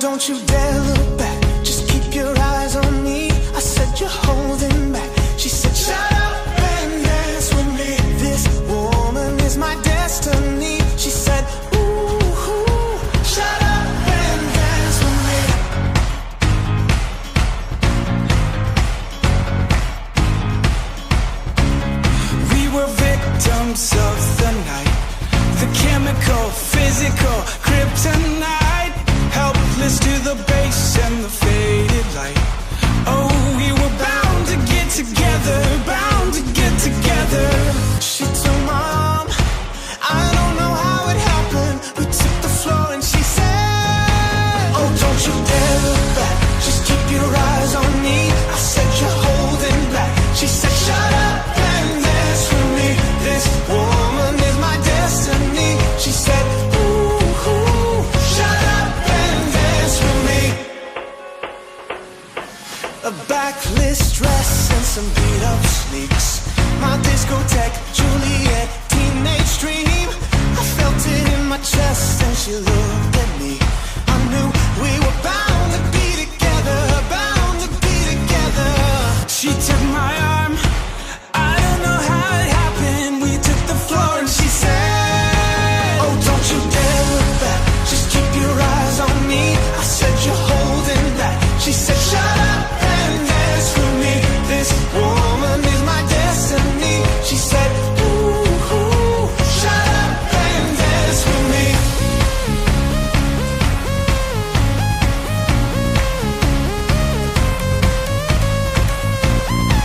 don't you dare look back, just keep your eyes on me. I said you're holding back. She said shut up and dance with me. This woman is my destiny. She said ooh, shut up and dance with me. We were victims of the night, the chemical, physical, kryptonite, helpless to the base and the faded light. Oh, we were bound to get together, bound to get together. She told Mom, I don't know how it happened. We took the floor and she said, oh, don't you dare look back, just keep your eyes on me. I said you're holding back. She said shut up and dance with me. This woman is my destiny. She said ooh, shut up and dance with me. A backless dress and some beat up sneaks, my discotheque, Juliet, teenage dream. I felt it in my chest and she looked at me. I knew we were bound